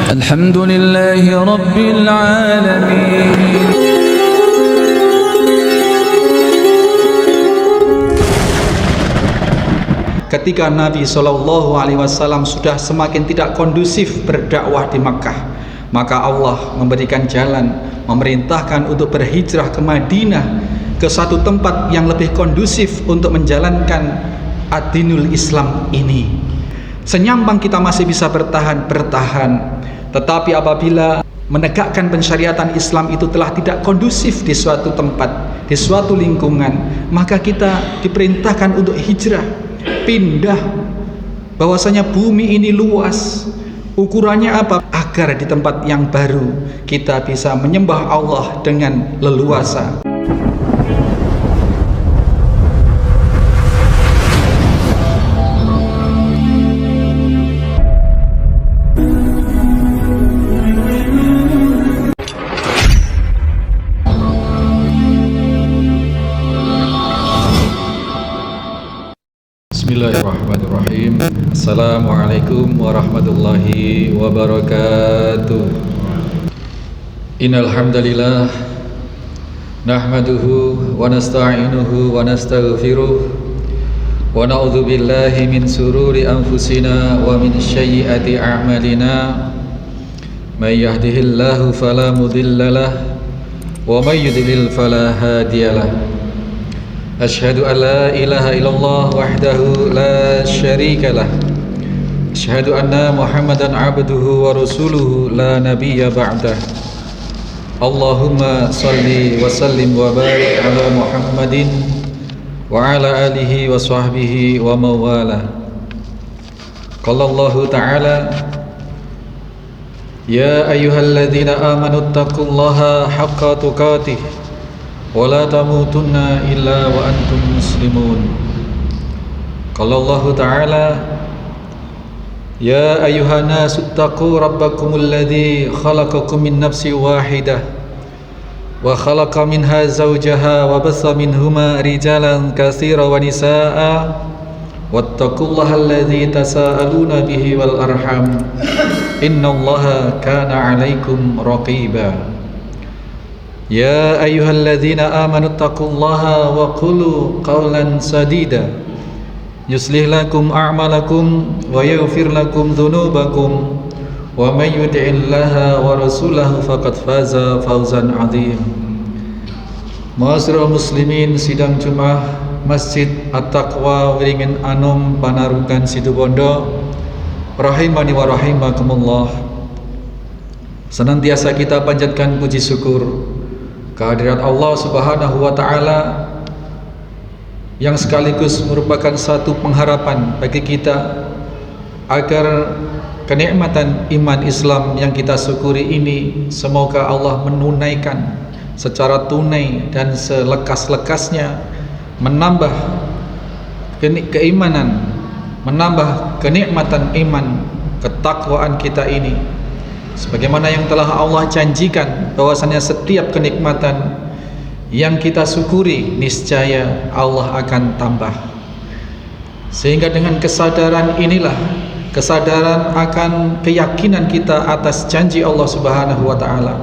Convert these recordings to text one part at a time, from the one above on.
Alhamdulillahi Rabbil Alamin. Ketika Nabi SAW sudah semakin tidak kondusif berdakwah di Makkah, maka Allah memberikan jalan, memerintahkan untuk berhijrah ke Madinah, ke satu tempat yang lebih kondusif untuk menjalankan ad-dinul Islam ini. Senyampang kita masih bisa bertahan, tetapi apabila menegakkan pensyariatan Islam itu telah tidak kondusif di suatu tempat, di suatu lingkungan, maka kita diperintahkan untuk hijrah, pindah. Bahwasanya bumi ini luas, ukurannya apa? Agar di tempat yang baru kita bisa menyembah Allah dengan leluasa. Bismillahirrahmanirrahim. Assalamualaikum warahmatullahi wabarakatuh. Innal hamdalillah nahmaduhu wa nasta'inuhu wa nastaghfiruh wa na'udzu billahi min sururi anfusina wa min sayyiati a'malina. May yahdihillahu fala mudhillalah wa may yudlil fala hadiyalah. Asyhadu an la ilaha illallah wahdahu la syarika lah. Asyhadu anna Muhammadan abduhu wa rasuluhu la nabiyya ba'dah. Allahumma salli wa sallim wa barik ala Muhammadin wa ala alihi wa sahbihi wa mawala. Qala Allah ta'ala: Ya ayyuhalladzina amanu taqullaha haqqa tuqatih wa la tamutunna illa wa antum muslimun. Qala Allah ta'ala: Ya ayyuhan nasu taqu rabbakumul ladzi khalaqakum min nafsin wahidah wa khalaqa minha zawjaha wa bassa minhuma rijalan katsiran wa nisaa'a wattaqullaha alladzi tasaaluna bihi wal arham innallaha kana 'alaikum raqiba. Ya ayyuhalladzina amanu taqullaha wa qulu qawlan sadida yuslih lakum a'malakum wa yaghfir lakum dhunubakum wa may yuti'illaha wa rasulahu faqad faza fawzan 'adzim. Ma'asyiral muslimin, sidang Jumat Masjid At-Taqwa Wiringin Anom Panarukan Situbondo, rahimani wa rahimakumullah. Senantiasa kita panjatkan puji syukur kehadirat Allah Subhanahu wa ta'ala yang sekaligus merupakan satu pengharapan bagi kita agar kenikmatan iman Islam yang kita syukuri ini semoga Allah menunaikan secara tunai dan selekas-lekasnya, menambah keimanan, menambah kenikmatan iman, ketakwaan kita ini, sebagaimana yang telah Allah janjikan bahwasanya setiap kenikmatan yang kita syukuri niscaya Allah akan tambah. Sehingga dengan kesadaran inilah, kesadaran akan keyakinan kita atas janji Allah Subhanahu wa ta'ala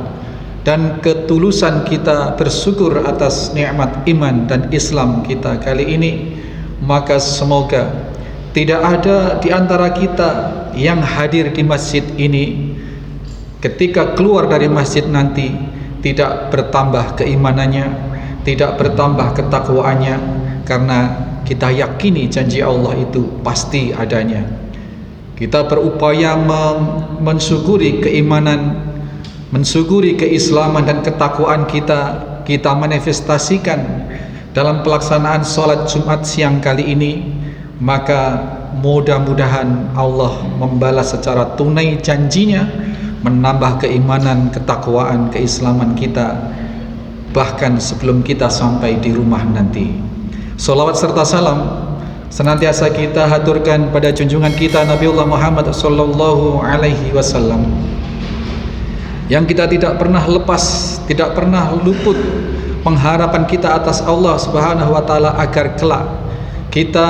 dan ketulusan kita bersyukur atas nikmat iman dan Islam kita kali ini, maka semoga tidak ada di antara kita yang hadir di masjid ini ketika keluar dari masjid nanti tidak bertambah keimanannya, tidak bertambah ketakwaannya, karena kita yakini janji Allah itu pasti adanya. Kita berupaya mensyukuri keimanan, mensyukuri keislaman dan ketakwaan kita manifestasikan dalam pelaksanaan sholat Jumat siang kali ini. Maka mudah-mudahan Allah membalas secara tunai janjinya, menambah keimanan, ketakwaan, keislaman kita bahkan sebelum kita sampai di rumah nanti. Salawat serta salam senantiasa kita haturkan pada junjungan kita Nabiullah Muhammad sallallahu alaihi wasallam, yang kita tidak pernah lepas, tidak pernah luput pengharapan kita atas Allah Subhanahu wa ta'ala agar kelak kita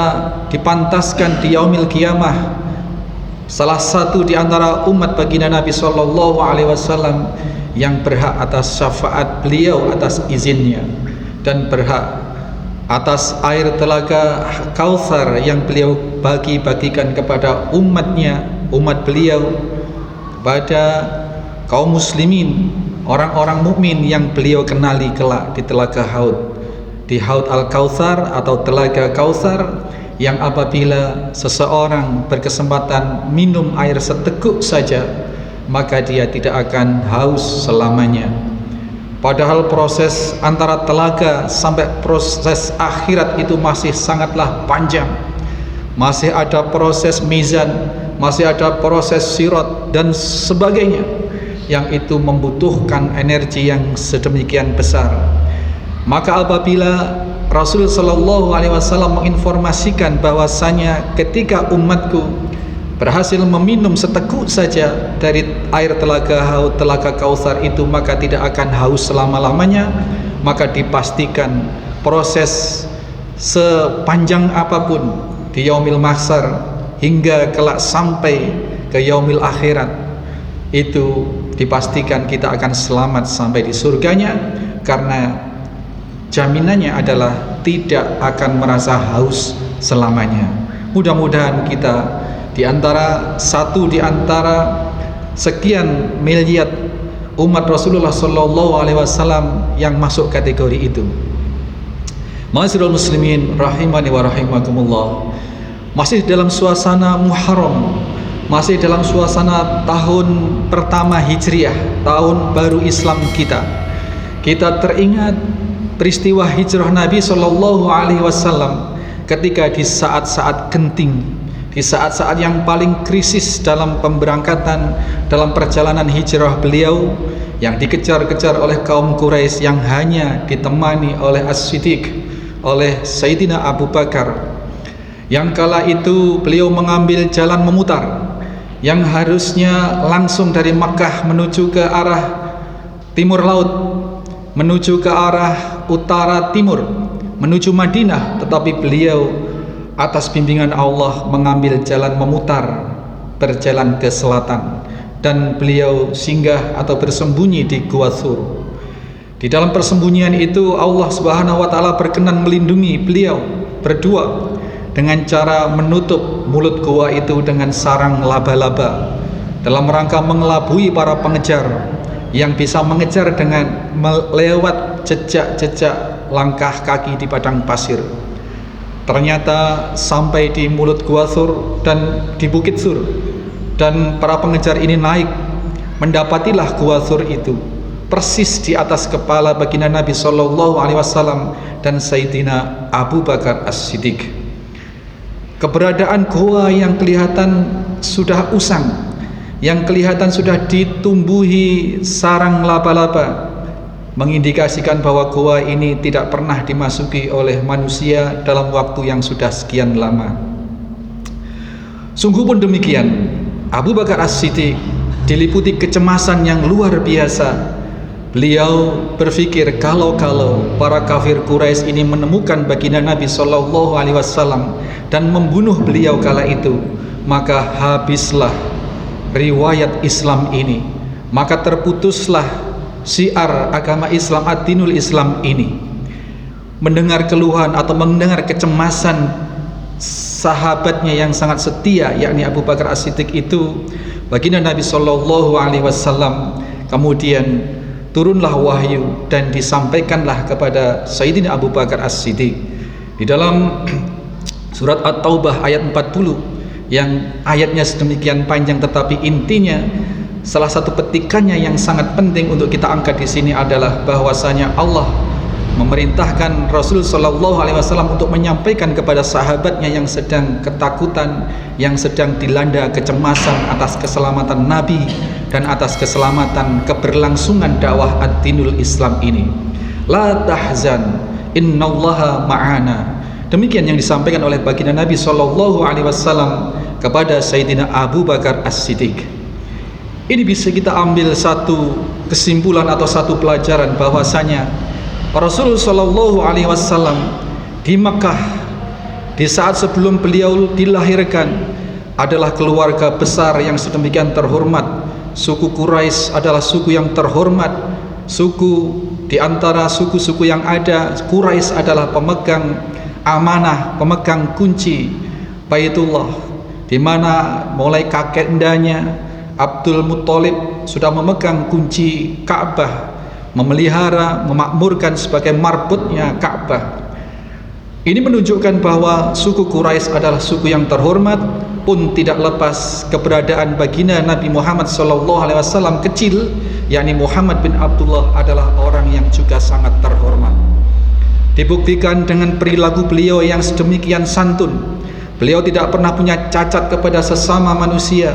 dipantaskan di yaumil qiyamah salah satu di antara umat baginda Nabi sallallahu alaihi wasallam yang berhak atas syafaat beliau atas izinnya, dan berhak atas air telaga Kautsar yang beliau bagi-bagikan kepada umatnya, umat beliau, kepada kaum muslimin, orang-orang mukmin yang beliau kenali kelak di telaga Haud, di Haud Al-Kautsar atau telaga Kautsar, yang apabila seseorang berkesempatan minum air seteguk saja maka dia tidak akan haus selamanya. Padahal proses antara telaga sampai proses akhirat itu masih sangatlah panjang. Masih ada proses mizan, masih ada proses sirat dan sebagainya, yang itu membutuhkan energi yang sedemikian besar. Maka apabila Rasul sallallahu alaihi wasallam menginformasikan bahwasanya ketika umatku berhasil meminum seteguk saja dari air telaga Haud, telaga Kautsar itu, maka tidak akan haus selama-lamanya, maka dipastikan proses sepanjang apapun di yaumil mahsyar hingga kelak sampai ke yaumil akhirat itu dipastikan kita akan selamat sampai di surganya, karena jaminannya adalah tidak akan merasa haus selamanya. Mudah-mudahan kita di antara sekian miliar umat Rasulullah sallallahu alaihi wasallam yang masuk kategori itu. Ma'asyiral muslimin rahimani wa rahimakumullah. Masih dalam suasana Muharram, masih dalam suasana tahun pertama Hijriah, tahun baru Islam kita. Kita teringat peristiwa hijrah Nabi sallallahu alaihi wasallam ketika di saat-saat genting, di saat-saat yang paling krisis dalam pemberangkatan, dalam perjalanan hijrah beliau, yang dikejar-kejar oleh kaum Quraisy yang hanya ditemani oleh As-Siddiq, oleh Sayyidina Abu Bakar, yang kala itu beliau mengambil jalan memutar, yang harusnya langsung dari Makkah menuju ke arah timur laut, menuju ke arah utara timur, menuju Madinah, tetapi beliau atas bimbingan Allah mengambil jalan memutar, berjalan ke selatan, dan beliau singgah atau bersembunyi di Gua Thur. Di dalam persembunyian itu Allah Subhanahu wa taala berkenan melindungi beliau berdua dengan cara menutup mulut gua itu dengan sarang laba-laba, dalam rangka mengelabui para pengejar yang bisa mengejar dengan melewat jejak-jejak langkah kaki di padang pasir. Ternyata sampai di mulut Gua Thur dan di Bukit Thur, dan para pengejar ini naik, mendapatilah Gua Thur itu persis di atas kepala baginda Nabi sallallahu alaihi wasallam dan Sayyidina Abu Bakar As-Siddiq. Keberadaan gua yang kelihatan sudah usang, yang kelihatan sudah ditumbuhi sarang laba-laba, mengindikasikan bahwa gua ini tidak pernah dimasuki oleh manusia dalam waktu yang sudah sekian lama. Sungguh pun demikian, Abu Bakar As-Siddiq diliputi kecemasan yang luar biasa. Beliau berpikir kalau para kafir Quraisy ini menemukan baginda Nabi sallallahu alaihi wasallam dan membunuh beliau kala itu, maka habislah riwayat Islam ini, maka terputuslah syiar agama Islam, ad-dinul Islam ini. Mendengar keluhan atau mendengar kecemasan sahabatnya yang sangat setia, yakni Abu Bakar As-Siddiq itu, baginda Nabi sallallahu alaihi wasallam kemudian turunlah wahyu dan disampaikanlah kepada Sayyidina Abu Bakar As-Siddiq di dalam surat At-Taubah ayat 40, yang ayatnya sedemikian panjang, tetapi intinya salah satu petikannya yang sangat penting untuk kita angkat di sini adalah bahwasanya Allah memerintahkan Rasul sallallahu alaihi wasallam untuk menyampaikan kepada sahabatnya yang sedang ketakutan, yang sedang dilanda kecemasan atas keselamatan Nabi dan atas keselamatan keberlangsungan dakwah ad-dinul Islam ini. La tahzan, innallaha ma'ana. Demikian yang disampaikan oleh baginda Nabi sallallahu alaihi wasallam kepada Sayyidina Abu Bakar As-Siddiq. Ini bisa kita ambil satu kesimpulan atau satu pelajaran bahwasanya Rasulullah sallallahu alaihi wasallam di Makkah, di saat sebelum beliau dilahirkan, adalah keluarga besar yang sedemikian terhormat. Suku Quraisy adalah suku yang terhormat. Suku di antara suku-suku yang ada, Quraisy adalah pemegang amanah, pemegang kunci Baitullah, di mana mulai kakekndanya Abdul Muthalib sudah memegang kunci Ka'bah, memelihara, memakmurkan sebagai marbutnya Ka'bah. Ini menunjukkan bahwa suku Quraisy adalah suku yang terhormat, pun tidak lepas keberadaan baginda Nabi Muhammad SAW kecil, yakni Muhammad bin Abdullah adalah orang yang juga sangat terhormat. Dibuktikan dengan perilaku beliau yang sedemikian santun. Beliau tidak pernah punya cacat kepada sesama manusia.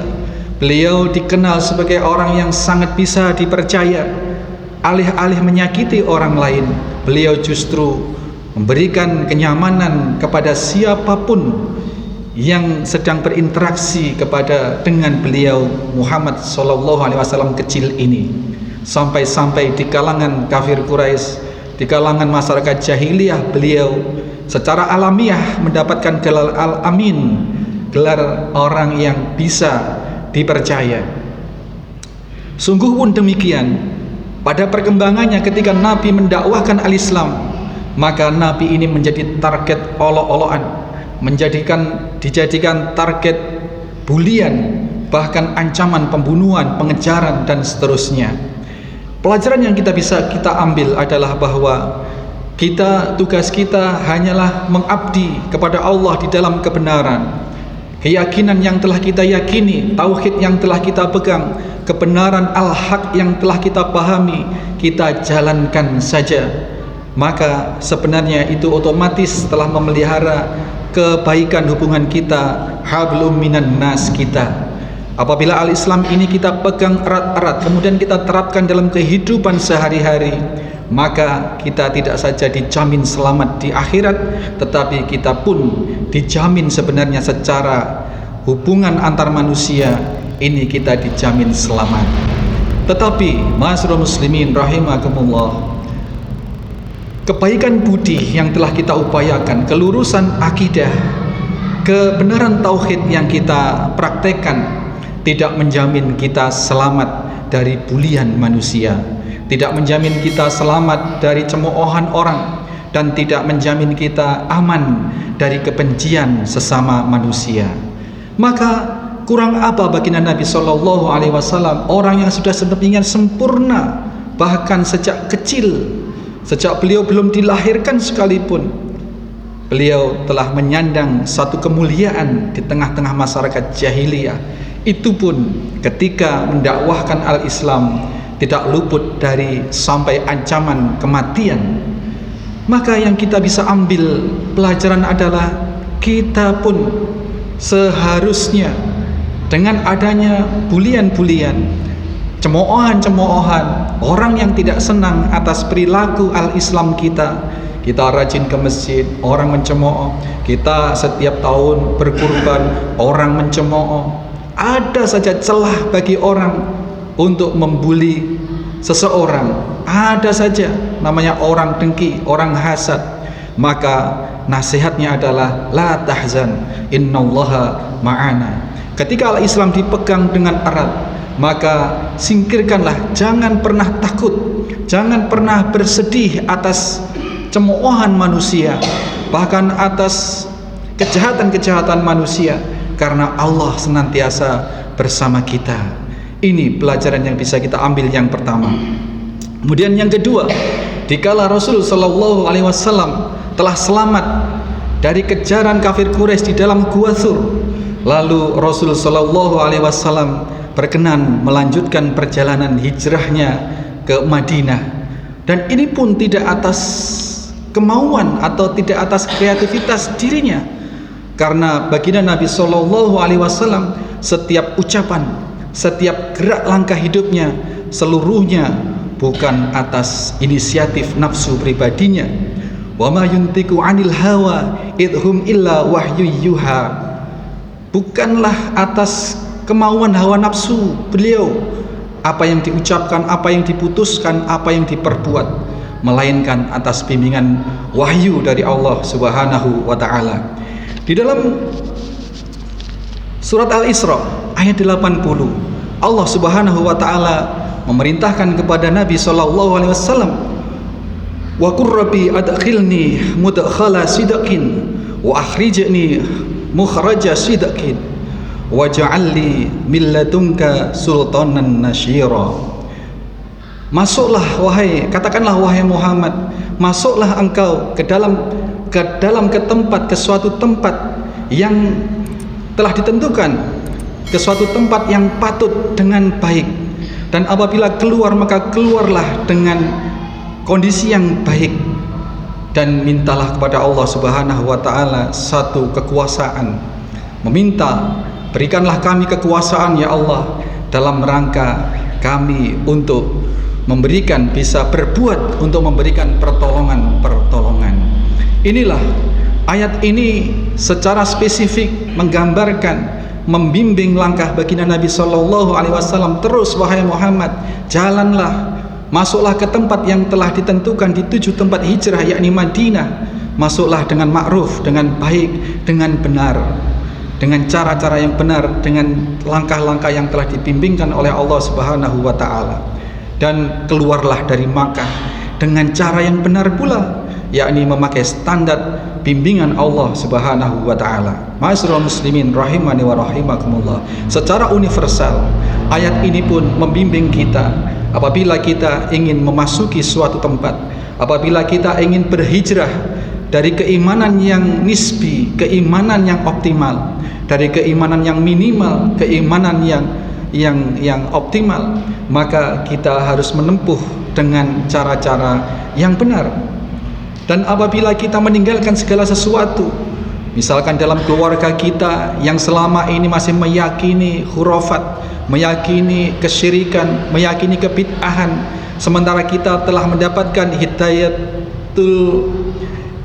Beliau dikenal sebagai orang yang sangat bisa dipercaya. Alih-alih menyakiti orang lain, beliau justru memberikan kenyamanan kepada siapapun yang sedang berinteraksi dengan beliau Muhammad SAW kecil ini. Sampai-sampai di kalangan kafir Quraisy, di kalangan masyarakat jahiliyah, beliau secara alamiah mendapatkan gelar Al-Amin, gelar orang yang bisa dipercaya. Sungguh pun demikian pada perkembangannya ketika Nabi mendakwahkan al-Islam, maka Nabi ini menjadi target olok-olokan, dijadikan target bulian, bahkan ancaman pembunuhan, pengejaran dan seterusnya. Pelajaran yang bisa kita ambil adalah bahwa tugas kita hanyalah mengabdi kepada Allah di dalam kebenaran. Keyakinan yang telah kita yakini, tauhid yang telah kita pegang, kebenaran al-haq yang telah kita pahami, kita jalankan saja. Maka sebenarnya itu otomatis telah memelihara kebaikan hubungan kita, hablum minan nas kita. Apabila al-Islam ini kita pegang erat-erat, kemudian kita terapkan dalam kehidupan sehari-hari, maka kita tidak saja dijamin selamat di akhirat, tetapi kita pun dijamin sebenarnya secara hubungan antar manusia ini kita dijamin selamat. Tetapi ma'asyiral muslimin rahimakumullah, kebaikan budi yang telah kita upayakan, kelurusan akidah, kebenaran tauhid yang kita praktekkan tidak menjamin kita selamat dari bulian manusia, tidak menjamin kita selamat dari cemoohan orang, dan tidak menjamin kita aman dari kebencian sesama manusia. Maka kurang apa baginda Nabi SAW, orang yang sudah sedemikian sempurna, bahkan sejak kecil, sejak beliau belum dilahirkan sekalipun, beliau telah menyandang satu kemuliaan di tengah-tengah masyarakat jahiliyah. Itu pun ketika mendakwahkan al-Islam tidak luput dari sampai ancaman kematian. Maka yang kita bisa ambil pelajaran adalah kita pun seharusnya dengan adanya bulian-bulian, cemoohan-cemoohan, orang yang tidak senang atas perilaku al-Islam kita rajin ke masjid, orang mencemooh, kita setiap tahun berkurban, orang mencemooh. Ada saja celah bagi orang untuk membuli seseorang, ada saja namanya orang dengki, orang hasad. Maka nasihatnya adalah la tahzan, innallaha ma'ana. Ketika al-Islam dipegang dengan erat, maka singkirkanlah, jangan pernah takut, jangan pernah bersedih atas cemoohan manusia, bahkan atas kejahatan-kejahatan manusia, karena Allah senantiasa bersama kita. Ini pelajaran yang bisa kita ambil yang pertama. Kemudian yang kedua, dikala Rasul sallallahu alaihi wasallam telah selamat dari kejaran kafir Quraisy di dalam Gua Tsur, lalu Rasul sallallahu alaihi wasallam berkenan melanjutkan perjalanan hijrahnya ke Madinah. Dan ini pun tidak atas kemauan atau tidak atas kreativitas dirinya, karena baginda Nabi SAW setiap ucapan, setiap gerak langkah hidupnya seluruhnya bukan atas inisiatif nafsu pribadinya. Wa ma yuntiqu 'anil hawa idhum illa wahyu yuha. Bukanlah atas kemauan hawa nafsu beliau apa yang diucapkan, apa yang diputuskan, apa yang diperbuat, melainkan atas bimbingan wahyu dari Allah Subhanahu wa taala. Di dalam Surat Al-Isra ayat 80. Allah Subhanahu wa taala memerintahkan kepada Nabi sallallahu alaihi wasallam, wa qur rabbi adkhilni mudkhala sidqin wa akhrijni mukhraja sidqin waj'alni min ladunka sultanan nasyira. Masuklah katakanlah wahai Muhammad, masuklah engkau ke tempat, ke suatu tempat yang telah ditentukan, ke suatu tempat yang patut dengan baik, dan apabila keluar maka keluarlah dengan kondisi yang baik, dan mintalah kepada Allah Subhanahu wa taala satu kekuasaan. Meminta, berikanlah kami kekuasaan ya Allah, dalam rangka kami untuk bisa berbuat untuk memberikan pertolongan. Inilah ayat ini secara spesifik menggambarkan, membimbing langkah baginda Nabi sallallahu alaihi wasallam. Terus wahai Muhammad, jalanlah, masuklah ke tempat yang telah ditentukan di 7 tempat hijrah, yakni Madinah. Masuklah dengan ma'ruf, dengan baik, dengan benar, dengan cara-cara yang benar, dengan langkah-langkah yang telah dibimbingkan oleh Allah Subhanahu wa taala. Dan keluarlah dari Makkah dengan cara yang benar pula, yakni memakai standar bimbingan Allah Subhanahu wa taala. Ma'asyiral muslimin rahimani wa rahimakumullah. Secara universal, ayat ini pun membimbing kita apabila kita ingin memasuki suatu tempat, apabila kita ingin berhijrah dari keimanan yang nisbi, keimanan yang optimal, dari keimanan yang minimal, keimanan yang optimal, maka kita harus menempuh dengan cara-cara yang benar. Dan apabila kita meninggalkan segala sesuatu, misalkan dalam keluarga kita yang selama ini masih meyakini khurafat, meyakini kesyirikan, meyakini kebid'ahan, sementara kita telah mendapatkan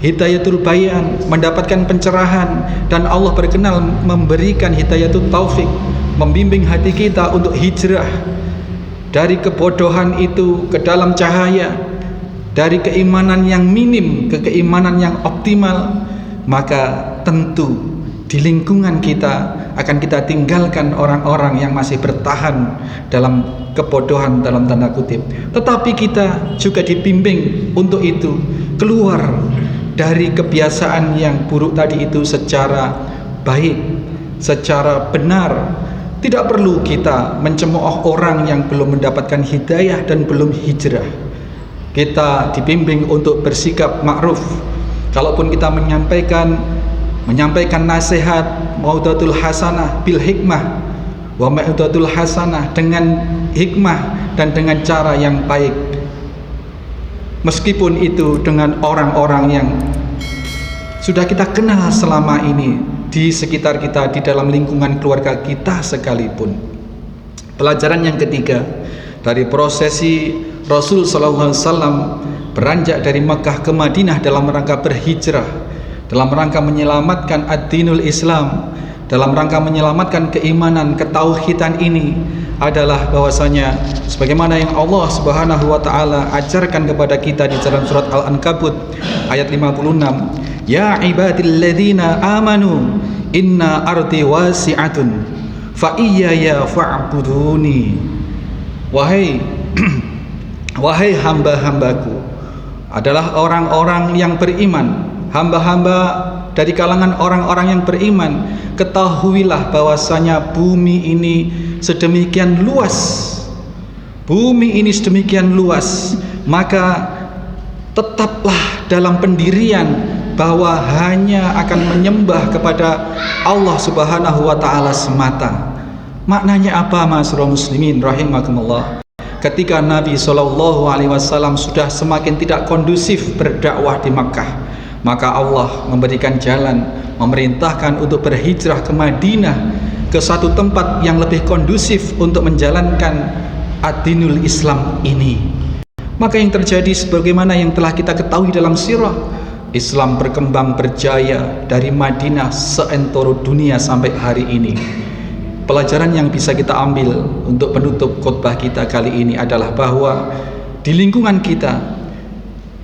hidayatul bayan, mendapatkan pencerahan, dan Allah berkenan memberikan hidayatul taufik, membimbing hati kita untuk hijrah dari kebodohan itu ke dalam cahaya, dari keimanan yang minim ke keimanan yang optimal, maka tentu di lingkungan kita akan kita tinggalkan orang-orang yang masih bertahan dalam kebodohan dalam tanda kutip. Tetapi kita juga dibimbing untuk itu, keluar dari kebiasaan yang buruk tadi itu secara baik, secara benar. Tidak perlu kita mencemooh orang yang belum mendapatkan hidayah dan belum hijrah. Kita dibimbing untuk bersikap ma'ruf. Kalaupun kita menyampaikan nasihat, maudatul hasanah bil hikmah wa maudatul hasanah, dengan hikmah dan dengan cara yang baik, meskipun itu dengan orang-orang yang sudah kita kenal selama ini di sekitar kita, di dalam lingkungan keluarga kita sekalipun. Pelajaran yang ketiga dari prosesi Rasul sallallahu alaihi wasallam beranjak dari Makkah ke Madinah dalam rangka berhijrah, dalam rangka menyelamatkan ad-dinul Islam, dalam rangka menyelamatkan keimanan, ketauhidan ini, adalah bahwasanya sebagaimana yang Allah Subhanahu wa taala ajarkan kepada kita di dalam surat Al-Ankabut ayat 56, ya ibadilladzina amanu inna ardi wasi'atun fa iyaya fa'buduni. Wahai hamba-hambaku, adalah orang-orang yang beriman, hamba-hamba dari kalangan orang-orang yang beriman, ketahuilah bahwasanya bumi ini sedemikian luas, maka tetaplah dalam pendirian bahwa hanya akan menyembah kepada Allah Subhanahu wa taala semata. Maknanya apa, ma'asyiral muslimin rahimakumullah? Ketika Nabi SAW sudah semakin tidak kondusif berdakwah di Makkah, maka Allah memberikan jalan, memerintahkan untuk berhijrah ke Madinah, ke satu tempat yang lebih kondusif untuk menjalankan ad-dinul Islam ini. Maka yang terjadi sebagaimana yang telah kita ketahui dalam sirah, Islam berkembang berjaya dari Madinah seantero dunia sampai hari ini. Pelajaran yang bisa kita ambil untuk penutup khutbah kita kali ini adalah bahwa di lingkungan kita,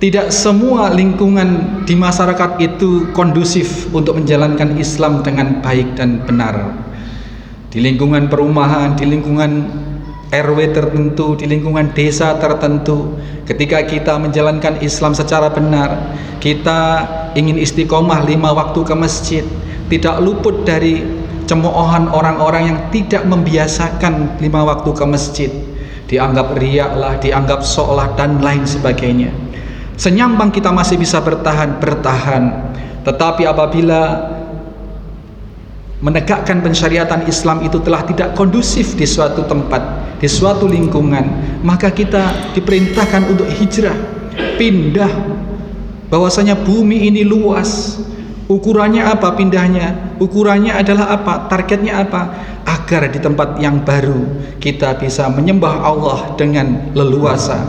tidak semua lingkungan di masyarakat itu kondusif untuk menjalankan Islam dengan baik dan benar. di lingkungan perumahan, di lingkungan RW tertentu, di lingkungan desa tertentu. Ketika kita menjalankan Islam secara benar, kita ingin istiqomah 5 waktu ke masjid, tidak luput dari cemoohan orang-orang yang tidak membiasakan 5 waktu ke masjid, dianggap riak lah, dianggap sok lah, dan lain sebagainya. Senyampang kita masih bisa bertahan. Tetapi apabila menegakkan pensyariatan Islam itu telah tidak kondusif di suatu tempat, di suatu lingkungan, maka kita diperintahkan untuk hijrah, pindah. Bahwasanya bumi ini luas. Ukurannya apa pindahnya? Ukurannya adalah apa? Targetnya apa? Agar di tempat yang baru kita bisa menyembah Allah dengan leluasa,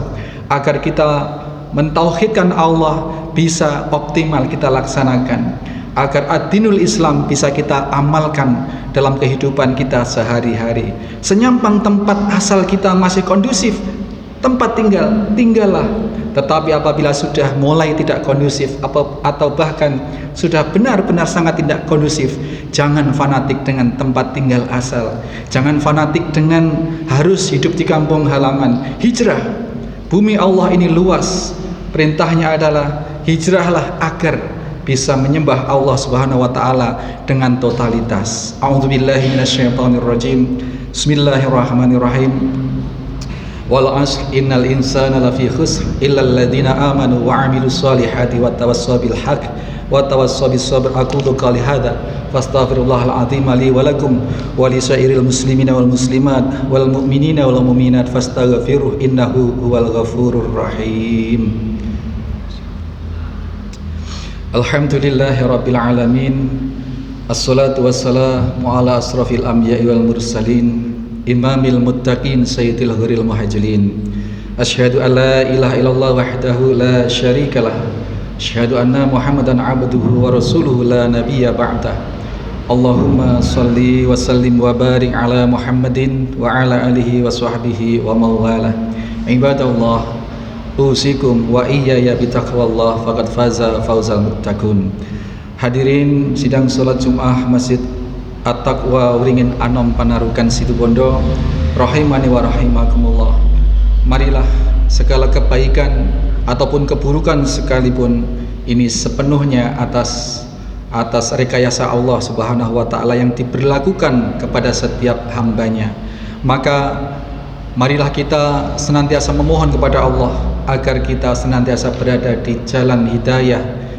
agar kita mentauhidkan Allah bisa optimal kita laksanakan, agar ad-dinul Islam bisa kita amalkan dalam kehidupan kita sehari-hari. Senyampang tempat asal kita masih kondusif, tempat tinggallah. Tetapi apabila sudah mulai tidak kondusif atau bahkan sudah benar-benar sangat tidak kondusif, jangan fanatik dengan tempat tinggal asal, jangan fanatik dengan harus hidup di kampung halaman. Hijrah. Bumi Allah ini luas. Perintahnya adalah hijrahlah agar bisa menyembah Allah Subhanahu wa taala dengan totalitas. A'udzubillahi minasyaitonirrajim. Bismillahirrahmanirrahim. Wal 'asr innal insana lafi khusr illal ladzina amanu wa 'amilus solihati wa tawassaw bil haqq wa tawassaw bis sabr. Aqulu qali hadza fastaghfirullahal 'azim li wa lakum wa li sairil muslimina wal muslimat wal mu'minina wal mu'minat fastaghfiruhu innahu huwal ghafurur rahim. Alhamdulillahi rabbil alamin. Assalatu wassalamu ala asrafil anbiya'i wal mursalin, imamil muttaqin, sayyidil ghuril muhajjalin. Asyhadu an la ilaha illallah wahdahu la syarikalah, asyhadu anna muhammadan abduhu wa rasuluhu la nabiyya ba'dah. Allahumma salli wa sallim wa barik ala Muhammadin wa ala alihi wa sahbihi wa mawalah. Ibadallah, usikum wa iyaya bitaqwallah faqad faza fawzal muttaqun. Hadirin sidang salat Jumat Masjid At-Taqwa Wringin Anom Panarukan Situbondo, rahimani wa rahimakumullah. Marilah segala kebaikan ataupun keburukan sekalipun ini sepenuhnya atas rekayasa Allah Subhanahu wa taala yang diberlakukan kepada setiap hambanya. Maka marilah kita senantiasa memohon kepada Allah agar kita senantiasa berada di jalan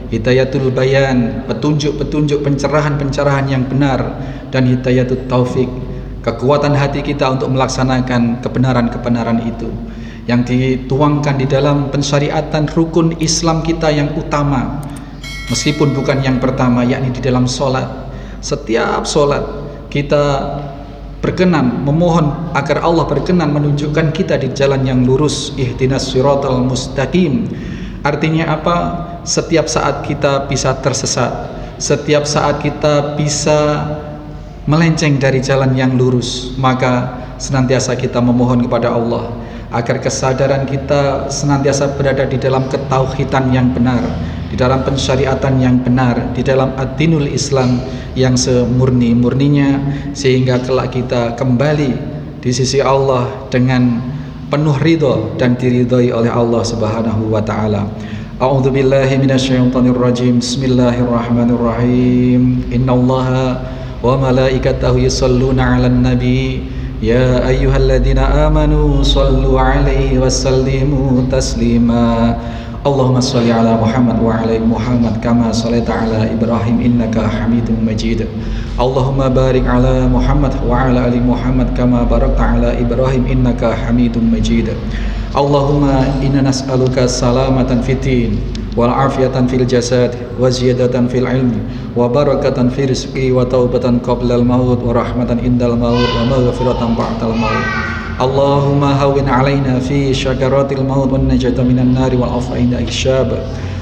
hidayatul bayan, petunjuk-petunjuk, pencerahan-pencerahan yang benar, dan hidayatul taufik, kekuatan hati kita untuk melaksanakan kebenaran-kebenaran itu yang dituangkan di dalam pensyariatan rukun Islam kita yang utama, meskipun bukan yang pertama, yakni di dalam sholat. Setiap sholat kita berkenan memohon agar Allah berkenan menunjukkan kita di jalan yang lurus, ihdinas siratal mustaqim. Artinya apa? Setiap saat kita bisa tersesat, setiap saat kita bisa melenceng dari jalan yang lurus, maka senantiasa kita memohon kepada Allah agar kesadaran kita senantiasa berada di dalam ketauhidan yang benar, di dalam pensyariatan yang benar, di dalam ad-dinul Islam yang semurni-murninya, sehingga kelak kita kembali di sisi Allah dengan penuh ridho dan diridhoi oleh Allah Subhanahu wa taala. A'udzu billahi minasyaitonir rajim. Bismillahirrahmanirrahim. Innallaha wa malaikatahu yusholluna 'alan nabi ya ayyuhalladzina amanu shallu 'alaihi wa sallimu taslima. Allahumma shalli ala Muhammad wa ala Muhammad kama shallaita ala Ibrahim innaka Hamidum Majid. Allahumma barik ala Muhammad wa ala ali Muhammad kama barakta ala Ibrahim innaka Hamidum Majid. Allahumma inna nas'aluka salamatan fitin wal afiyatan fil jasad wa ziyadatan fil ilmi wa barakatan fil rizqi wa taubatan qabla al maut wa rahmatan indal maut wa maghfiratan ba'dal maut. Allahumma hawwin alaina fi syakaratil maut wan najata minan nari wal afwa inda ihsyab.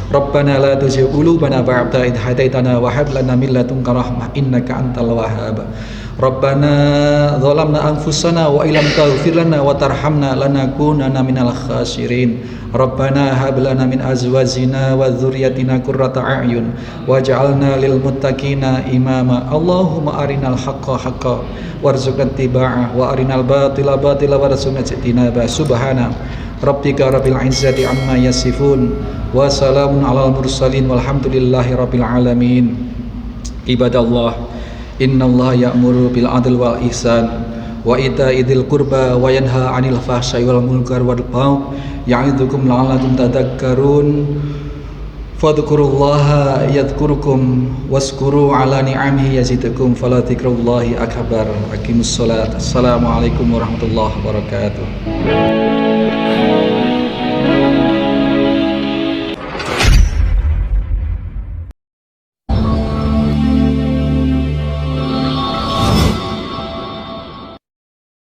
Rabbana la tuzigh qulubana ba'da idh hadaitana wa hab lana min ladunka rahmah innaka antal wahhab. Rabbana zalamna anfusana wa illam taghfir lana wa tarhamna lanakunanna minal khasirin. Rabbana hab lana min azwajina wa dzurriyyatina qurrata a'yun waj'alna lil muttaqina imama. Allahumma arinal haqqo haqqan warzuqna ittiba'ah wa arinal batila batila warzuqna ijtinaba. Subhana rabbika rabbil izzati amma yasifun wa salamun alal mursalin walhamdulillahi rabbil alamin. Ibadallah, innallaha ya'muru bil adli wal ihsan wa ita'i dzil qurba wa yanha 'anil fahsya'i wal munkar wal baghi ya'idzukum la'allakum tadhakkarun. Fadhkurullaha yadhkurukum waskuru 'ala ni'amihi yazidkum fala dzikrullahi akbar. Aqimussalat. Assalamualaikum warahmatullahi wabarakatuh.